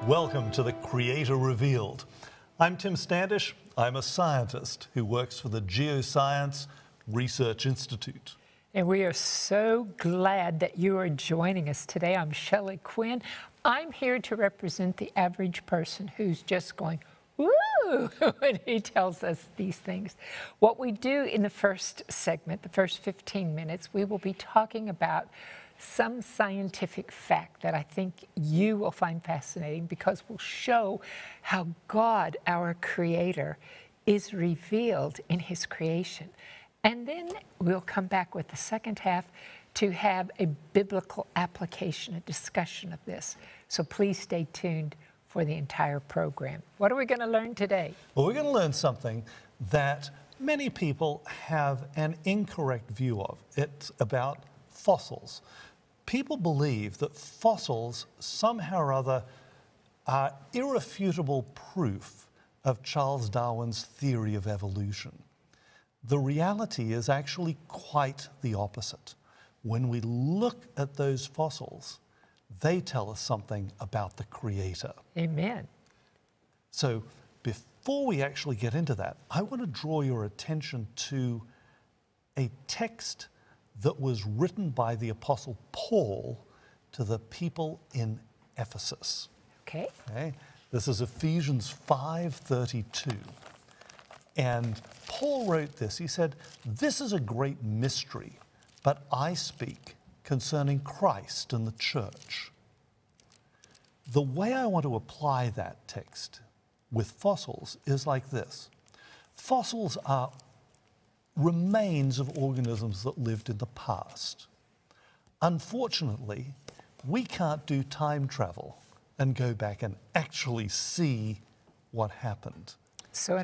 Welcome to the Creator Revealed. I'm Tim Standish. I'm a scientist who works for the Geoscience Research Institute. And we are so glad that you are joining us today. I'm Shelley Quinn. I'm here to represent the average person who's just going, woo, when he tells us these things. What we do in the first segment, the first 15 minutes, we will be talking about some scientific fact that I think you will find fascinating because we'll show how God, our Creator, is revealed in His creation. And then we'll come back with the second half to have a biblical application, a discussion of this. So please stay tuned for the entire program. What are we going to learn today? Well, we're going to learn something that many people have an incorrect view of. It's about fossils. People believe that fossils somehow or other are irrefutable proof of Charles Darwin's theory of evolution. The reality is actually quite the opposite. When we look at those fossils, they tell us something about the Creator. Amen. So before we actually get into that, I want to draw your attention to a text that was written by the Apostle Paul to the people in Ephesus. Okay. This is Ephesians 5:32. And Paul wrote this. He said, "This is a great mystery, but I speak concerning Christ and the church." The way I want to apply that text with fossils is like this. Fossils are remains of organisms that lived in the past. Unfortunately, we can't do time travel and go back and actually see what happened. So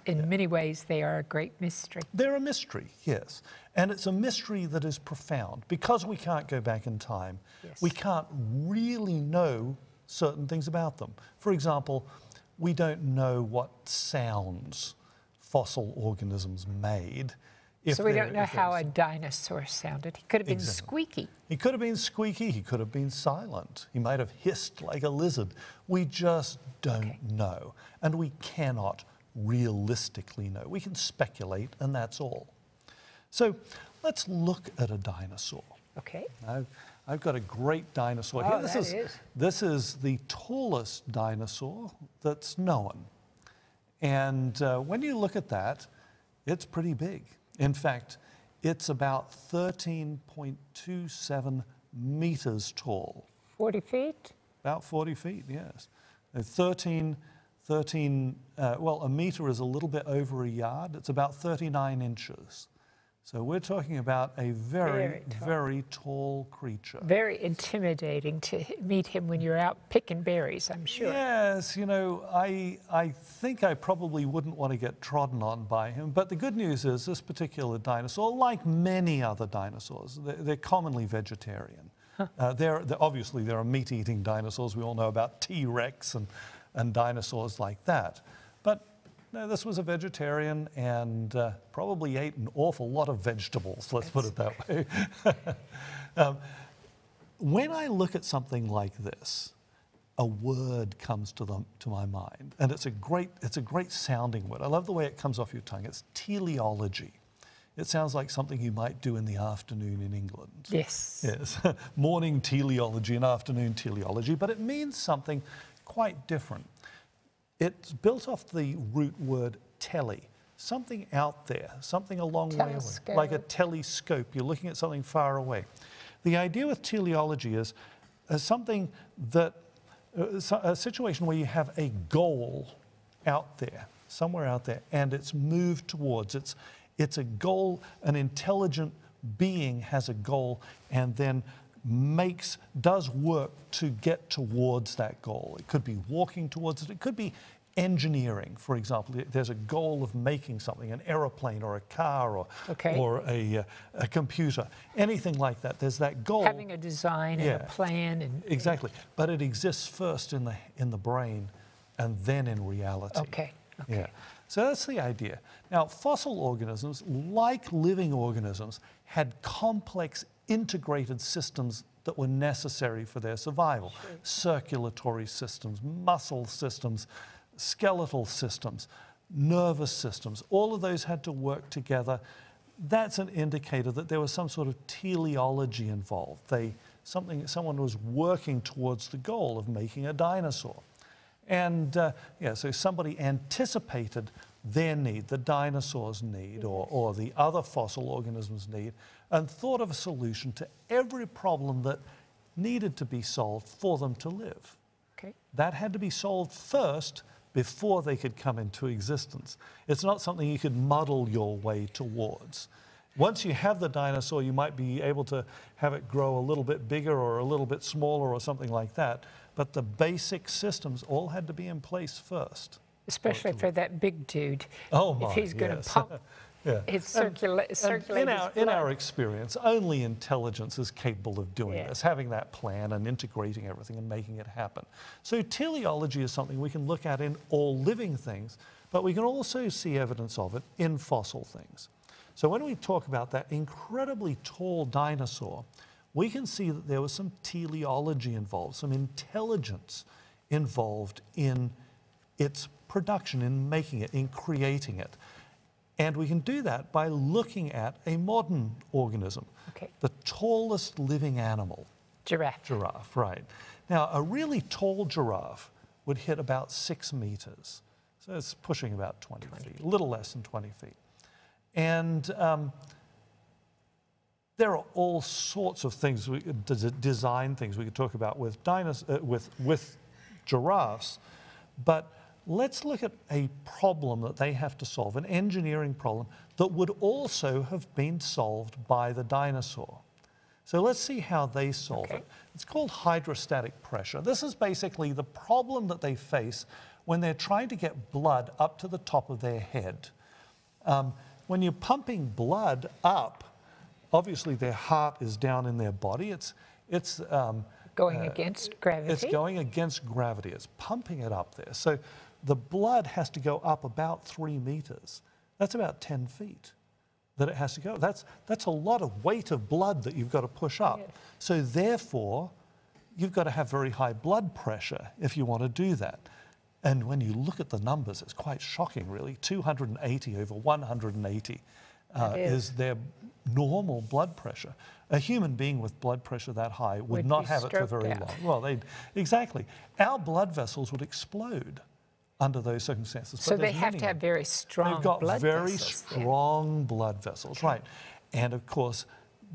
in many ways, they are a great mystery. They're a mystery, yes. And it's a mystery that is profound. Because we can't go back in time, Yes. we can't really know certain things about them. For example, we don't know what sounds fossil organisms made. So we don't know how a dinosaur sounded. He could have been Exactly. squeaky. He could have been squeaky, he could have been silent. He might have hissed like a lizard. We just don't know. And we cannot realistically know. We can speculate, and that's all. So let's look at a dinosaur. Okay. I've got a great dinosaur here. Oh, This is the tallest dinosaur that's known. And when you look at that, it's pretty big. In fact, it's about 13.27 meters tall. 40 feet? About 40 feet, yes. Well, a meter is a little bit over a yard. It's about 39 inches. So we're talking about a very tall creature. Very intimidating to meet him when you're out picking berries, I'm sure. Yes, you know, I think I probably wouldn't want to get trodden on by him. But the good news is this particular dinosaur, like many other dinosaurs, they're commonly vegetarian. Obviously, there are meat-eating dinosaurs. We all know about T-Rex and dinosaurs like that. But no, this was a vegetarian and probably ate an awful lot of vegetables, let's put it that way. When I look at something like this, a word comes to my mind, and it's a great sounding word. I love the way it comes off your tongue. It's teleology. It sounds like something you might do in the afternoon in England. Yes. Yes, morning teleology and afternoon teleology, but it means something quite different. It's built off the root word tele, something out there, something a long way away, like a telescope. You're looking at something far away. The idea with teleology is something that, a situation where you have a goal out there, somewhere out there, and it's moved towards. It's a goal, an intelligent being has a goal and then does work to get towards that goal. It could be walking towards it. It could be engineering, for example. There's a goal of making something, an aeroplane or a car or a computer, anything like that. There's that goal. Having a design and a plan. Exactly. But it exists first in the brain and then in reality. Okay. Yeah. So that's the idea. Now, fossil organisms, like living organisms, had complex integrated systems that were necessary for their survival. Circulatory systems, muscle systems, skeletal systems, nervous systems, all of those had to work together. That's an indicator that there was some sort of teleology involved. Someone was working towards the goal of making a dinosaur. And so somebody anticipated their need, the dinosaurs' need, or the other fossil organisms' need, and thought of a solution to every problem that needed to be solved for them to live. Okay. That had to be solved first before they could come into existence. It's not something you could muddle your way towards. Once you have the dinosaur, you might be able to have it grow a little bit bigger or a little bit smaller or something like that. But the basic systems all had to be in place first. Especially for that big dude. Oh my, if he's going to yes. pump yeah. his circulate. In our experience, only intelligence is capable of doing this, having that plan and integrating everything and making it happen. So teleology is something we can look at in all living things, but we can also see evidence of it in fossil things. So when we talk about that incredibly tall dinosaur, we can see that there was some teleology involved, some intelligence involved in its production, in making it, in creating it. And we can do that by looking at a modern organism, the tallest living animal. Giraffe. Giraffe, right. Now, a really tall giraffe would hit about 6 meters. So it's pushing about 20 feet, a little less than 20 feet. And there are all sorts of things, design things we could talk about with giraffes, but let's look at a problem that they have to solve, an engineering problem that would also have been solved by the dinosaur. So let's see how they solve it. It's called hydrostatic pressure. This is basically the problem that they face when they're trying to get blood up to the top of their head. When you're pumping blood up, obviously their heart is down in their body. It's going against gravity. It's going against gravity. It's pumping it up there. So the blood has to go up about 3 meters. That's about 10 feet that it has to go. That's a lot of weight of blood that you've got to push up. Yes. So therefore, you've got to have very high blood pressure if you want to do that. And when you look at the numbers, it's quite shocking, really. 280 over 180 is their normal blood pressure. A human being with blood pressure that high would not have it for very long. Well, exactly. Our blood vessels would explode under those circumstances. So they have to have very strong blood vessels. They've got very strong blood vessels, right. And of course,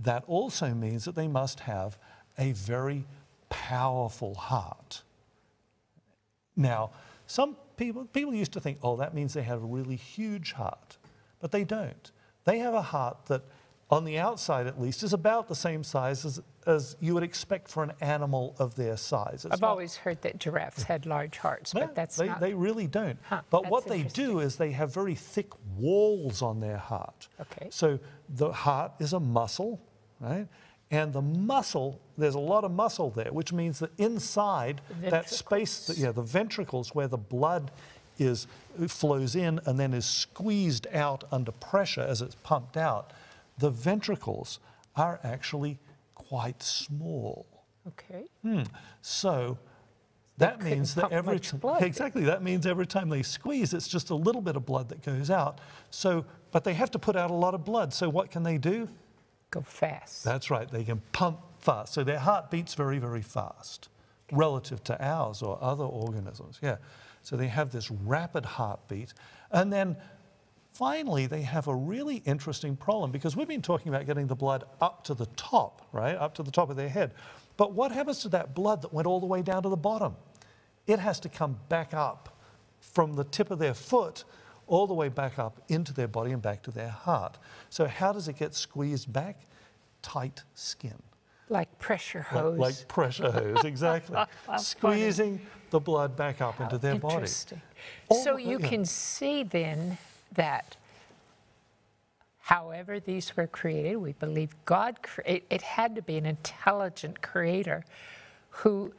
that also means that they must have a very powerful heart. Now, some people used to think, oh, that means they have a really huge heart, but they don't. They have a heart that, on the outside at least, is about the same size as you would expect for an animal of their size. I've always heard that giraffes had large hearts, but that's not... They really don't. But what they do is they have very thick walls on their heart. So the heart is a muscle, right? And the muscle, there's a lot of muscle there, which means that inside that space, the ventricles where the blood flows in and then is squeezed out under pressure as it's pumped out, the ventricles are actually quite small. So that means that every time they squeeze, it's just a little bit of blood that goes out. So, but they have to put out a lot of blood. So what can they do? Go fast. That's right. They can pump fast. So their heart beats very, very fast relative to ours or other organisms. So they have this rapid heartbeat. And then finally, they have a really interesting problem because we've been talking about getting the blood up to the top, right? Up to the top of their head. But what happens to that blood that went all the way down to the bottom? It has to come back up from the tip of their foot all the way back up into their body and back to their heart. So how does it get squeezed back? Tight skin. Like pressure hose. Like pressure hose, exactly. Squeezing the blood back up into their body. Interesting. So you can see then that however these were created, we believe God created, it had to be an intelligent creator who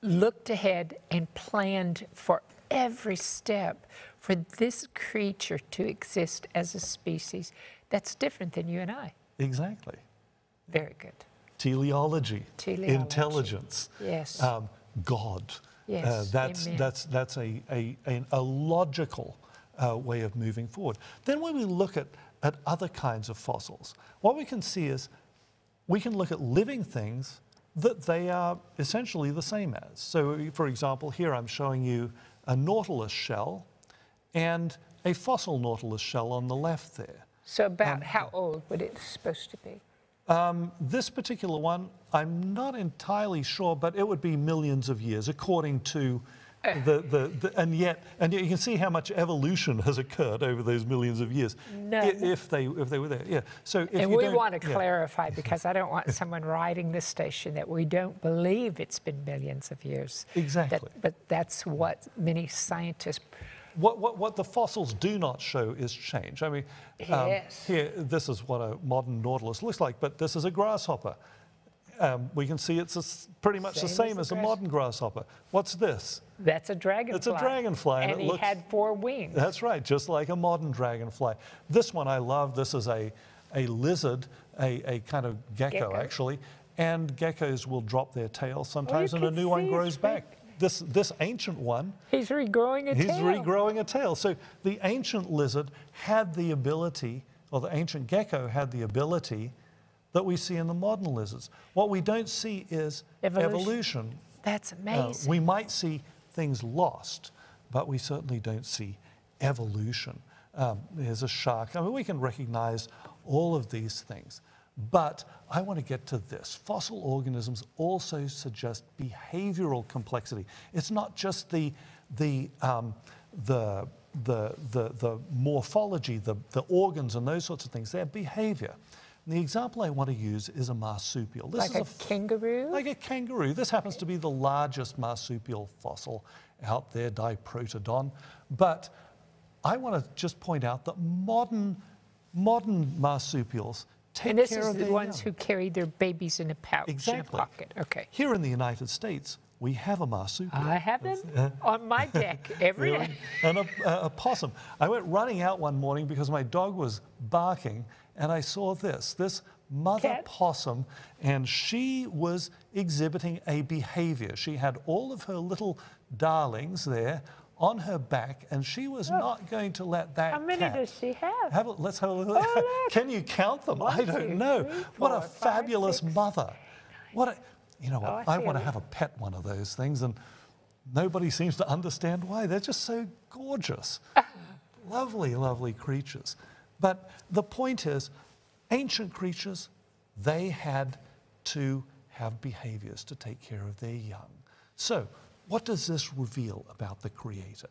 looked ahead and planned for every step for this creature to exist as a species that's different than you and I. Exactly. Very good. teleology, Teleology. intelligence, Yes. God. Yes, amen. That's a logical way of moving forward. Then when we look at other kinds of fossils, what we can see is we can look at living things that they are essentially the same as. So for example, here I'm showing you a nautilus shell and a fossil nautilus shell on the left there. So about how old would it supposed to be? This particular one, I'm not entirely sure, but it would be millions of years, according to and yet you can see how much evolution has occurred over those millions of years. If they were there, yeah. So if and you we don't- want to clarify, because I don't want someone writing this station that we don't believe it's been millions of years. Exactly. But that's what many scientists. What the fossils do not show is change. I mean, Yes. here, this is what a modern nautilus looks like, but this is a grasshopper. We can see it's pretty much the same as a modern grasshopper. What's this? That's a dragonfly. It's a dragonfly. And he had 4 wings. That's right, just like a modern dragonfly. This one I love. This is a lizard, a kind of gecko, actually. And geckos will drop their tail sometimes, and a new one grows back. This ancient one, He's regrowing a tail. he's regrowing a tail. So the ancient lizard had the ability, or the ancient gecko had the ability that we see in the modern lizards. What we don't see is evolution. That's amazing. We might see things lost, but we certainly don't see evolution. There's a shark. I mean, we can recognize all of these things. But I want to get to this. Fossil organisms also suggest behavioral complexity. It's not just the morphology, the organs and those sorts of things. Their behavior. And the example I want to use is a marsupial. This like is a kangaroo? Like a kangaroo. This happens to be the largest marsupial fossil out there, Diprotodon. But I want to just point out that modern marsupials take care of their young. And this is the ones who carry their babies in a pouch, in a pocket. Okay. Here in the United States, we have a marsupial. I have them on my deck every day. And a possum. I went running out one morning because my dog was barking, and I saw this mother possum, and she was exhibiting a behavior. She had all of her little darlings there on her back, and she was not going to let that How many does she have? Let's have a look. Can you count them? I don't know. What a fabulous mother. You know what? I want to have a pet one of those things, and nobody seems to understand why. They're just so gorgeous. Lovely, lovely creatures. But the point is, ancient creatures, they had to have behaviors to take care of their young. So, what does this reveal about the Creator?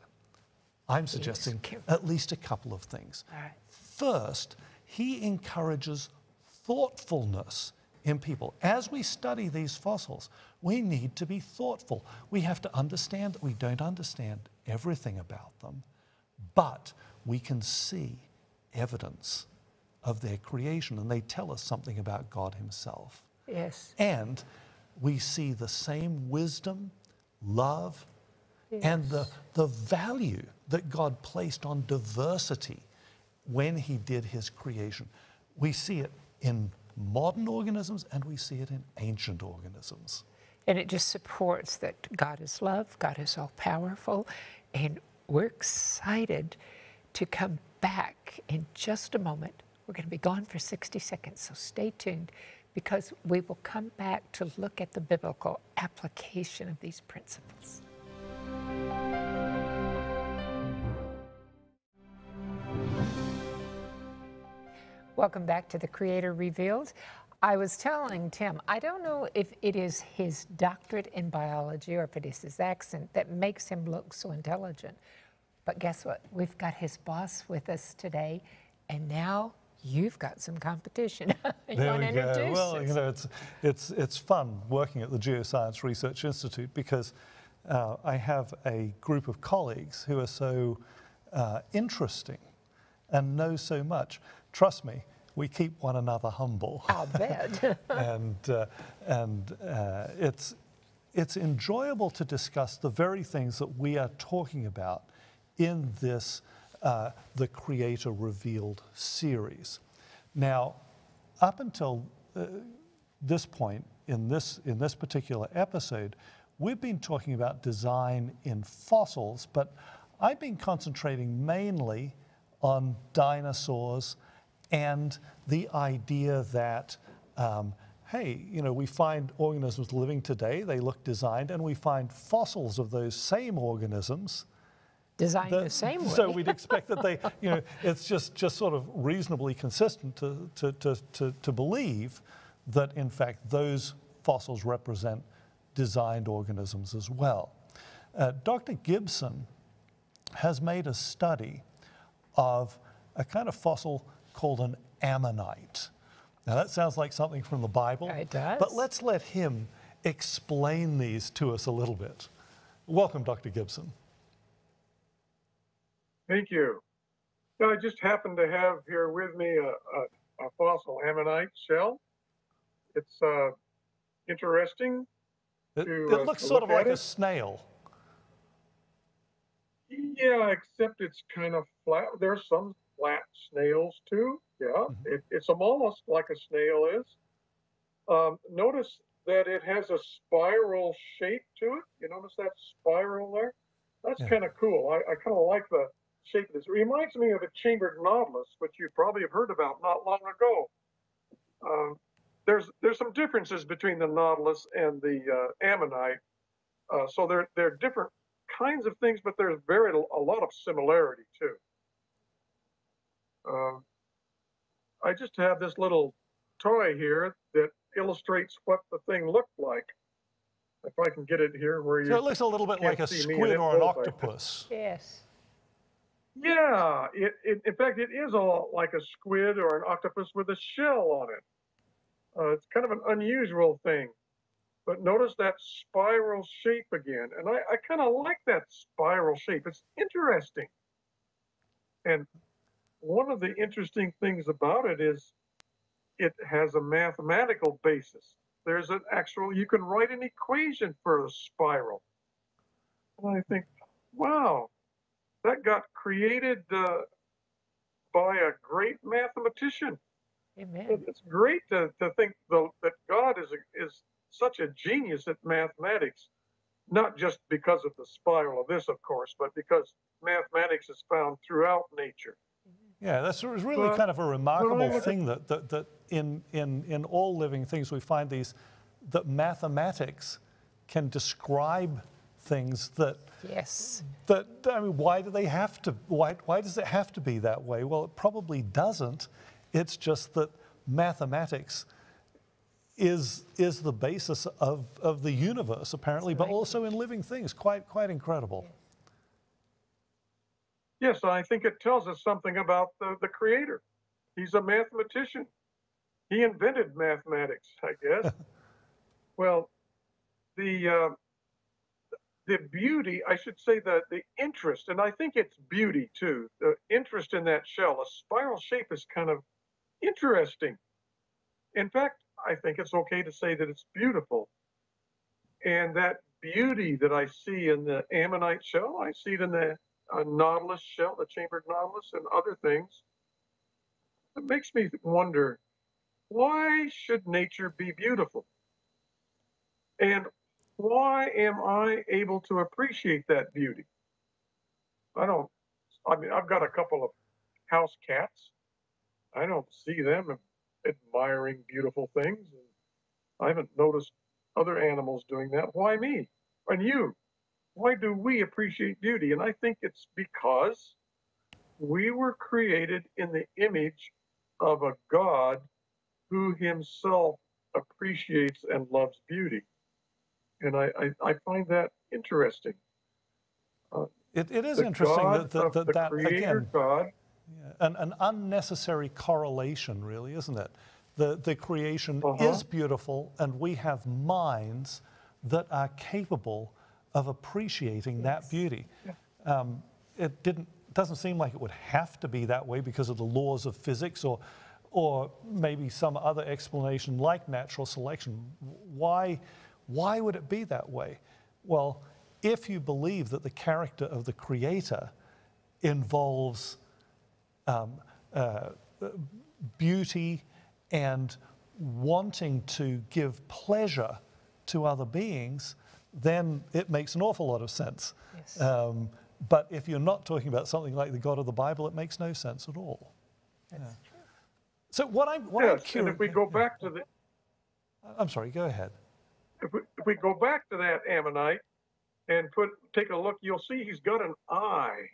I'm suggesting at least a couple of things. First, he encourages thoughtfulness in people. As we study these fossils, we need to be thoughtful. We have to understand that we don't understand everything about them, but we can see evidence of their creation, and they tell us something about God himself. Yes. And we see the same wisdom, love, and the value that God placed on diversity when he did his creation. We see it in modern organisms, and we see it in ancient organisms. And it just supports that God is love, God is all-powerful, and we're excited to come back in just a moment. We're going to be gone for 60 seconds, so stay tuned, because we will come back to look at the biblical application of these principles. Welcome back to The Creator Revealed. I was telling Tim, I don't know if it is his doctorate in biology or if it is his accent that makes him look so intelligent. But guess what? We've got his boss with us today, and now you've got some competition. You want to introduce Well, us? you know, it's fun working at the Geoscience Research Institute because I have a group of colleagues who are so interesting and know so much. Trust me, we keep one another humble. I'll bet. and it's enjoyable to discuss the very things that we are talking about in this The Creator Revealed series. Now, up until this point, in this particular episode, we've been talking about design in fossils, but I've been concentrating mainly on dinosaurs and the idea that, hey, you know, we find organisms living today, they look designed, and we find fossils of those same organisms. Designed the same way. So we'd expect that they, you know, it's just sort of reasonably consistent to believe that, in fact, those fossils represent designed organisms as well. Dr. Gibson has made a study of a kind of fossil called an ammonite. Now that sounds like something from the Bible. It does. But let's let him explain these to us a little bit. Welcome, Dr. Gibson. Thank you. I just happen to have here with me a fossil ammonite shell. It's interesting. It looks sort of like a snail. Yeah, except it's kind of flat. There's some flat snails too. Yeah, it's almost like a snail is. Notice that it has a spiral shape to it. You notice that spiral there? That's kind of cool. I kind of like the shape of this. It reminds me of a chambered nautilus, which you probably have heard about not long ago. There's some differences between the nautilus and the ammonite. So they're different kinds of things, but there's a lot of similarity too. I just have this little toy here that illustrates what the thing looked like. If I can get it here where you. So it looks a little bit like a squid or an octopus. Yes. Yeah, in fact, it is like a squid or an octopus with a shell on it. It's kind of an unusual thing. But notice that spiral shape again. And I kind of like that spiral shape. It's interesting. And one of the interesting things about it is it has a mathematical basis. There's an actual, you can write an equation for a spiral. And I think, wow, that got created by a great mathematician. Amen. It's great to think that God is such a genius at mathematics, not just because of the spiral of this, of course, but because mathematics is found throughout nature. Yeah, that's really kind of a remarkable thing that in all living things we find that mathematics can describe things that. Yes. That, I mean, why do they have to? Why does it have to be that way? Well, it probably doesn't. It's just that mathematics is the basis of the universe, apparently, but also in living things. Quite incredible. Yes, I think it tells us something about the Creator. He's a mathematician. He invented mathematics, I guess. Well, the beauty, I should say the interest, and I think it's beauty too, the interest in that shell, a spiral shape is kind of interesting. In fact, I think it's okay to say that it's beautiful. And that beauty that I see in the ammonite shell, I see it in the nautilus shell, the chambered nautilus, and other things. It makes me wonder, why should nature be beautiful? And why am I able to appreciate that beauty? I mean, I've got a couple of house cats. I don't see them admiring beautiful things. And I haven't noticed other animals doing that. Why me? And you? Why do we appreciate beauty? And I think it's because we were created in the image of a God who himself appreciates and loves beauty. And I find that interesting. It is interesting that Creator again, God, an unnecessary correlation, really, isn't it? The creation is beautiful, and we have minds that are capable of appreciating that beauty. It doesn't seem like it would have to be that way because of the laws of physics or maybe some other explanation like natural selection. Why would it be that way? Well, if you believe that the character of the Creator involves beauty and wanting to give pleasure to other beings, then it makes an awful lot of sense. Yes. But if you're not talking about something like the God of the Bible, it makes no sense at all. That's true. So what I'm Yes, curious, and if we go back to the, I'm sorry, go ahead. if we go back to that ammonite and take a look, you'll see he's got an eye.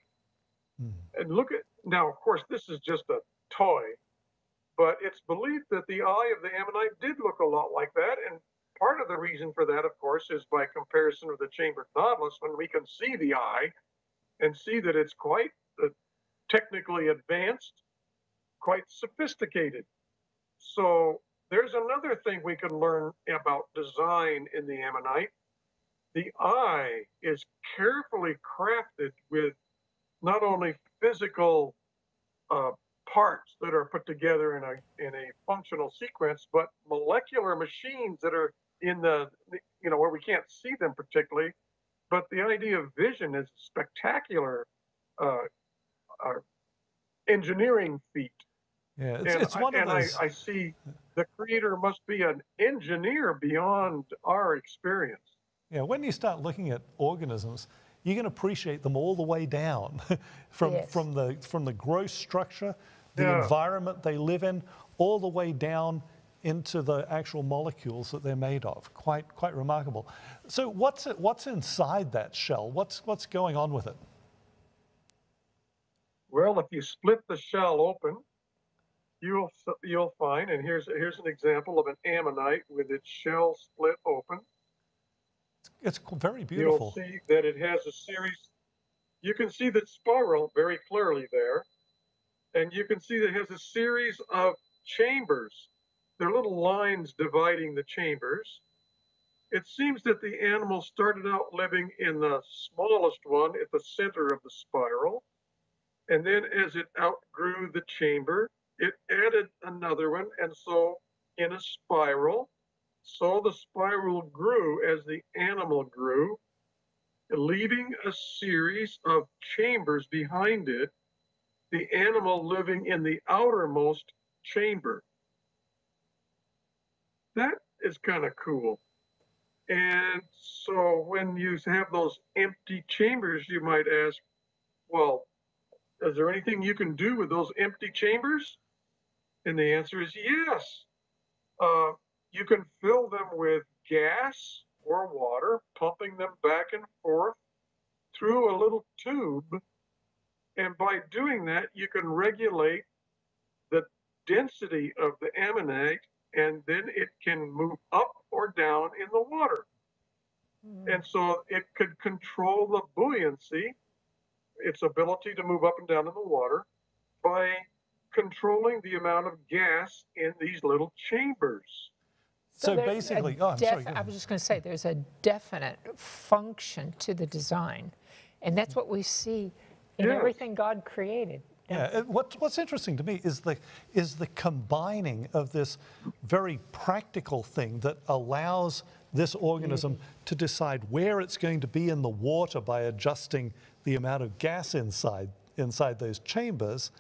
And look at, now, of course, this is just a toy, but it's believed that the eye of the ammonite did look a lot like that. And part of the reason for that, of course, is by comparison with the chambered nautilus, when we can see the eye and see that it's quite technically advanced, quite sophisticated. So there's another thing we can learn about design in the ammonite. The eye is carefully crafted with not only physical parts that are put together in a functional sequence, but molecular machines that are in the, where we can't see them particularly. But the idea of vision is a spectacular engineering feat. Yeah, it's one of those. I see the creator must be an engineer beyond our experience. Yeah, when you start looking at organisms, you can appreciate them all the way down, from the gross structure, the environment they live in, all the way down into the actual molecules that they're made of. Quite remarkable. So what's inside that shell? What's going on with it? Well, if you split the shell open, you'll find, and here's an example of an ammonite with its shell split open. It's very beautiful. You'll see that it has a series. You can see the spiral very clearly there, and you can see that it has a series of chambers. There are little lines dividing the chambers. It seems that the animal started out living in the smallest one at the center of the spiral, and then as it outgrew the chamber, it added another one, and so in a spiral. So the spiral grew as the animal grew, leaving a series of chambers behind it, the animal living in the outermost chamber. That is kind of cool. And so when you have those empty chambers, you might ask, well, is there anything you can do with those empty chambers? And the answer is yes. You can fill them with gas or water, pumping them back and forth through a little tube. And by doing that, you can regulate the density of the ammonite, and then it can move up or down in the water. And so it could control the buoyancy, its ability to move up and down in the water, by controlling the amount of gas in these little chambers. So basically, I'm sorry. I was just going to say, there's a definite function to the design, and that's what we see in everything God created. Yeah, what's interesting to me is the combining of this very practical thing that allows this organism to decide where it's going to be in the water by adjusting the amount of gas inside those chambers,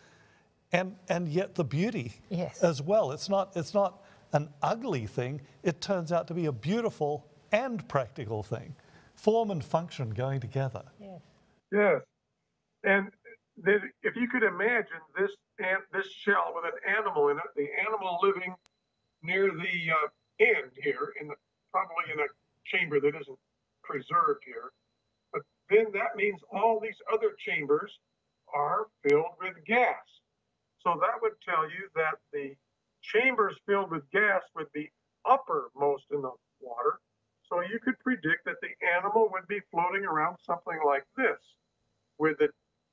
and yet the beauty as well. It's not an ugly thing. It turns out to be a beautiful and practical thing. Form and function going together. Yes. And then if you could imagine this shell with an animal in it, the animal living near the end here, probably in a chamber that isn't preserved here, but then that means all these other chambers are filled with gas. So that would tell you that the chambers filled with gas would be uppermost in the water. So you could predict that the animal would be floating around something like this, with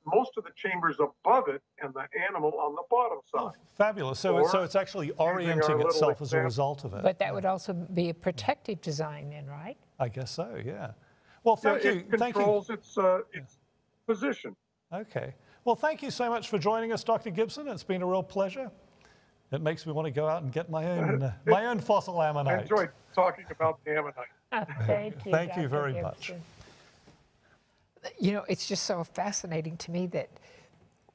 most of the chambers above it and the animal on the bottom side. Oh, fabulous. So it's actually orienting itself as a result of it. But that would also be a protective design then, right? I guess so, yeah. Well, thank you. It controls its position. Okay. Well, thank you so much for joining us, Dr. Gibson. It's been a real pleasure. It makes me want to go out and get my own fossil ammonite. I enjoyed talking about the ammonite. Thank you. Thank you Dr. very Gibson. much. You know, it's just so fascinating to me that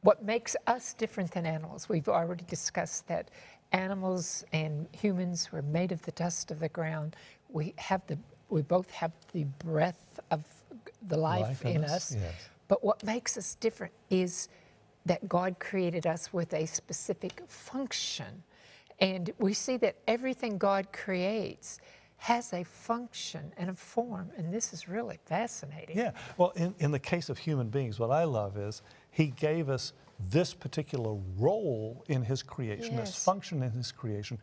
what makes us different than animals, we've already discussed that animals and humans were made of the dust of the ground. We both have the breath of the life in us. Yes. But what makes us different is that God created us with a specific function. And we see that everything God creates has a function and a form, and this is really fascinating. Yeah, well, in the case of human beings, what I love is he gave us this particular role in his creation, this Yes. function in his creation,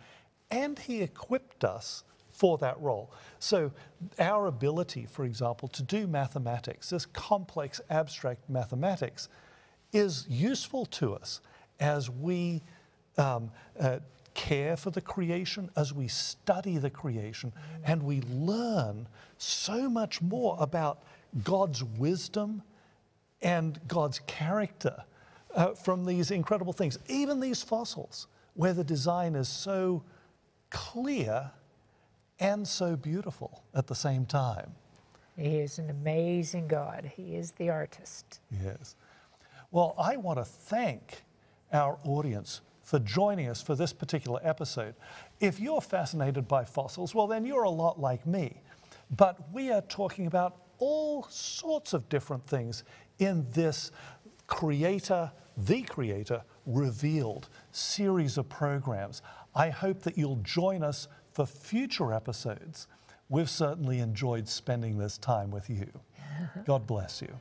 and he equipped us for that role. So our ability, for example, to do mathematics, this complex abstract mathematics, is useful to us as we care for the creation, as we study the creation, and we learn so much more about God's wisdom and God's character from these incredible things. Even these fossils, where the design is so clear and so beautiful at the same time. He is an amazing God. He is the artist. Yes. Well, I want to thank our audience for joining us for this particular episode. If you're fascinated by fossils, well, then you're a lot like me. But we are talking about all sorts of different things in this The Creator Revealed series of programs. I hope that you'll join us for future episodes. We've certainly enjoyed spending this time with you. God bless you.